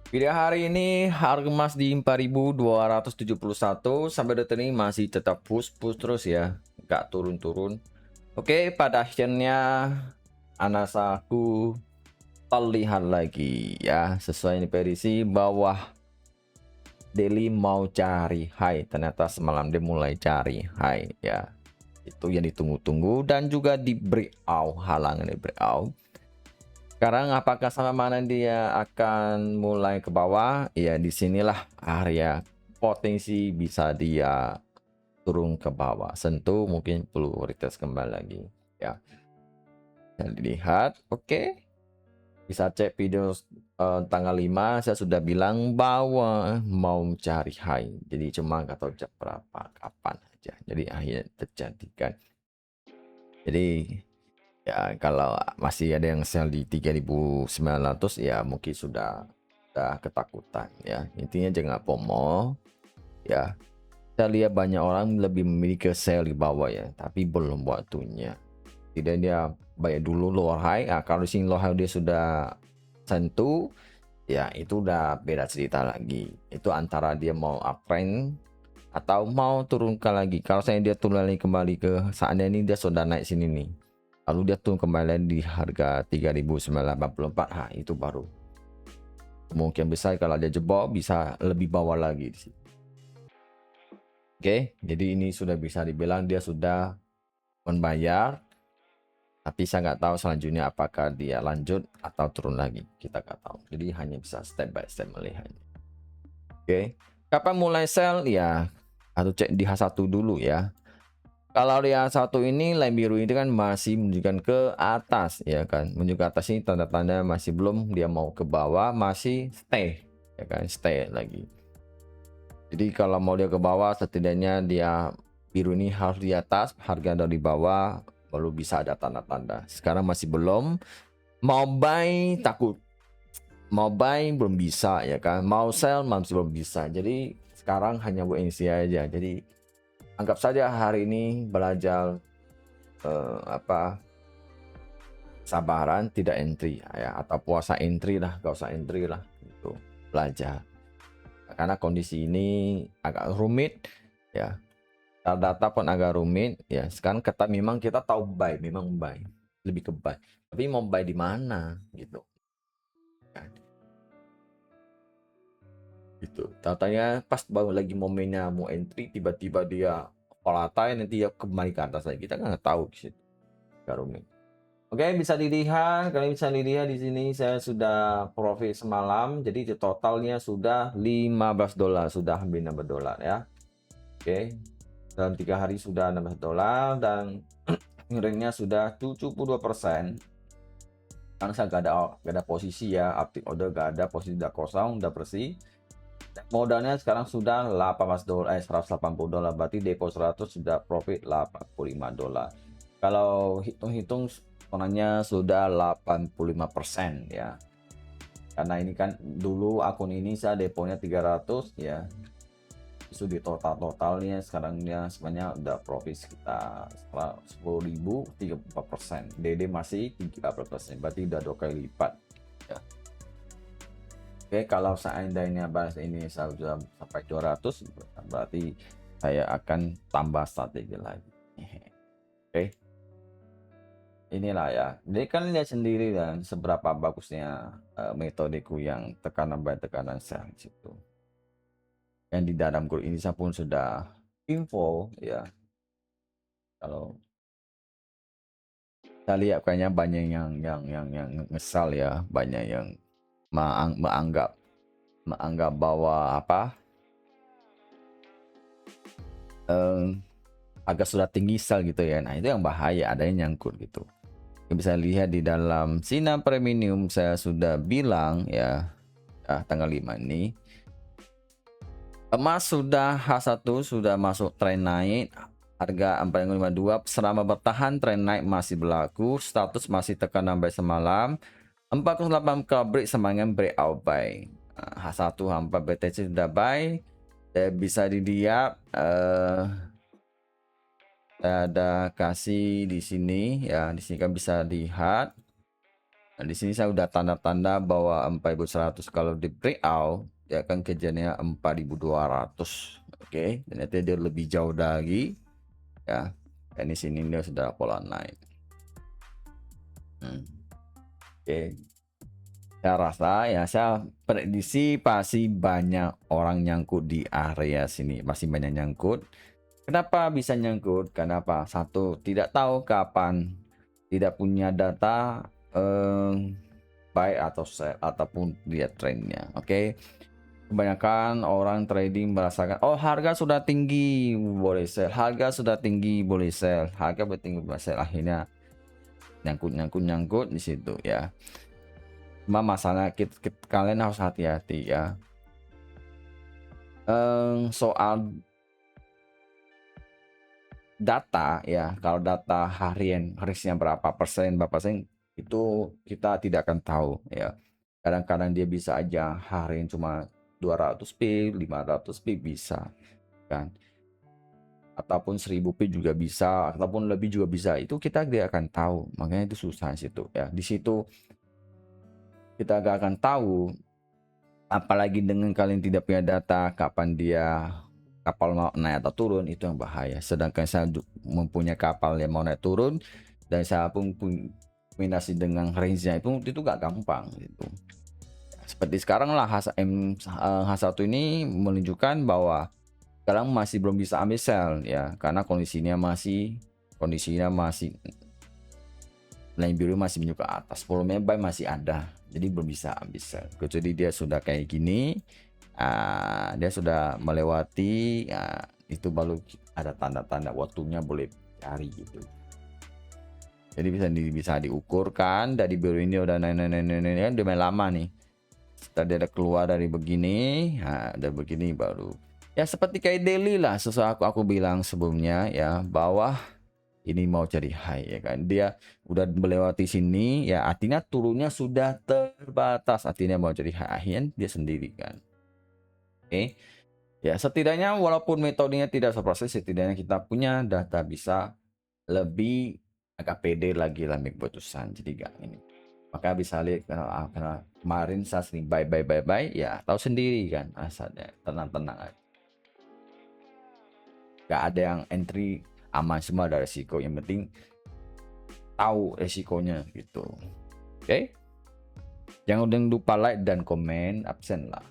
Video hari ini harga emas di 4.271 sampai detik ini masih tetap push terus ya, nggak turun-turun. Oke, pada akhirnya Anasaku terlihat lagi ya, sesuai ini prediksi bawah daily mau cari high. Ternyata semalam dia mulai cari high ya. Itu yang ditunggu-tunggu dan juga di breakout, halangan di breakout. Sekarang apakah sama mana dia akan mulai ke bawah? Ya disinilah area potensi bisa dia turun ke bawah. Sentuh mungkin perlu retest kembali lagi. Ya, dan dilihat. Oke. Bisa cek video tanggal 5 saya sudah bilang bahwa mau cari high. Jadi cuma nggak tahu jam berapa, kapan aja. Jadi akhirnya terjadi kan. Jadi ya kalau masih ada yang sell di 3.900 ya mungkin sudah ketakutan ya. Intinya jangan FOMO ya. Saya lihat banyak orang lebih memilih ke sell di bawah ya, tapi belum waktunya. Tidak dia bayar dulu lower high. Kalau di sini lower high dia sudah sentuh ya itu udah beda cerita lagi. Itu antara dia mau uptrend atau mau turunkan lagi. Kalau saya dia turun lagi kembali ke saatnya ini dia sudah naik sini nih. Lalu dia turun kembali di harga 3.984. Itu baru mungkin besar kalau dia jebol bisa lebih bawah lagi di sini. Oke, jadi ini sudah bisa dibilang dia sudah membayar. Tapi saya nggak tahu selanjutnya apakah dia lanjut atau turun lagi. Kita nggak tahu. Jadi hanya bisa step by step melihatnya. Oke. Kapan mulai sell? Ya, harus cek di H1 dulu ya. Kalau di H1 ini line biru ini kan masih menunjukkan ke atas ya kan. Menunjuk ke atas ini tanda-tanda masih belum dia mau ke bawah, masih stay ya kan, stay lagi. Jadi kalau mau dia ke bawah setidaknya dia biru ini harus di atas, harga dari bawah baru bisa ada tanda-tanda. Sekarang masih belum. Mau buy takut, mau buy belum bisa ya kan, mau sell masih belum bisa. Jadi sekarang hanya wait and see aja. Jadi anggap saja hari ini belajar apa sabaran tidak entry ya, atau puasa entry lah, gak usah entry lah itu belajar karena kondisi ini agak rumit ya, data pun agak rumit ya. Sekarang kata memang kita tahu buy, memang buy lebih ke buy, tapi mau buy di mana gitu kan. Gitu. Tatanya pas baru lagi momennya mau entry tiba-tiba dia volatile nanti dia kembali ke atas lagi. Kita nggak tahu di situ. Garumi. Oke, bisa dilihat, kalian bisa dilihat di sini saya sudah profit semalam. Jadi totalnya sudah 15 dolar, sudah hampir 16 dolar ya. Oke. Dalam 3 hari sudah 16 dolar dan ringnya sudah 72%. Karena saya gak ada posisi ya, aktif order gak ada, posisi udah kosong, udah bersih. Modalnya sekarang sudah 18 dolar, 180 dolar, berarti depo 100 sudah profit 85 dolar. Kalau hitung-hitung sebenarnya sudah 85% ya. Karena ini kan dulu akun ini saya deponya 300 ya. Itu di totalnya sekarangnya sebenarnya udah profit sekitar 10.000, 34%. DD masih 30%, berarti udah 2 kali lipat. Ya. Oke, kalau seandainya bahas ini saya sudah sampai 200, berarti saya akan tambah strategi lagi. Oke, inilah ya. Jadi kan lihat sendiri dan seberapa bagusnya metodeku yang tekanan buy tekanan sell situ. Yang di dalam grup ini saya pun sudah info ya. Kalau saya lihat kayaknya banyak yang ngesal ya, banyak yang menganggap bahwa apa? Agak sudah tinggi sel gitu ya. Nah, itu yang bahaya, ada yang nyangkut gitu. Bisa lihat di dalam Sinar Premium saya sudah bilang ya, tanggal 5 ini emas sudah H1 sudah masuk tren naik, harga 452 selama bertahan tren naik masih berlaku, status masih tekan sampai semalam 48 break semangat breakout buy. H1 hampa BTC sudah buy, bisa dilihat saya ada kasih di sini ya, di sini kan bisa lihat Nah, di sini saya udah tanda-tanda bahwa 4.100 kalau di breakout dia akan kejarnya 4.200. Oke, dan nanti dia lebih jauh lagi ya. Dan di sini dia sudah pola naik. Oke, saya rasa ya, saya prediksi pasti banyak orang nyangkut di area sini, masih banyak nyangkut. Kenapa bisa nyangkut? Kenapa? Satu, tidak tahu kapan, tidak punya data buy atau sell ataupun lihat trennya. Oke. Kebanyakan orang trading merasakan, oh harga sudah tinggi boleh sell, harga sudah tinggi boleh sell, harga tinggi boleh sell, akhirnya nyangkut di situ ya. Cuma masalah kalian harus hati-hati ya. Soal data ya, kalau data harian risknya berapa persen itu kita tidak akan tahu ya. Kadang-kadang dia bisa aja harian cuma 200 pip, 500 pip bisa kan, ataupun 1000 pip juga bisa, ataupun lebih juga bisa. Itu kita tidak akan tahu, makanya itu susah situ ya. Di situ kita gak akan tahu, apalagi dengan kalian tidak punya data kapan dia kapal mau naik atau turun, itu yang bahaya. Sedangkan saya mempunyai kapal yang mau naik turun dan saya pun kombinasi dengan range-nya itu gak gampang gitu. Seperti sekarang lah H1 ini menunjukkan bahwa sekarang masih belum bisa ambil sell ya, karena kondisinya masih line biru masih menunjuk ke atas, volume buy masih ada, jadi belum bisa ambil sell. Kecuali dia sudah kayak gini, dia sudah melewati, itu baru ada tanda-tanda waktunya boleh cari gitu. Jadi bisa diukurkan dari biru ini udah naik udah lama nih. Setelah dia keluar dari begini, dari begini baru ya seperti kayak daily lah, sesuai aku bilang sebelumnya ya, bahwa ini mau jadi high ya kan, dia udah melewati sini ya, artinya turunnya sudah terbatas, artinya mau jadi high, akhirnya dia sendiri kan. Oke ya, setidaknya walaupun metodenya tidak 100%, setidaknya kita punya data bisa lebih agak pede lagi lah ambil keputusan. Jadi gak ini, maka bisa lihat karena kemarin saya sering buy ya, tahu sendiri kan, asalnya tenang-tenang aja, gak ada yang entry, aman semua, ada resiko, yang penting tahu resikonya gitu. Oke, jangan lupa like dan komen, absen lah.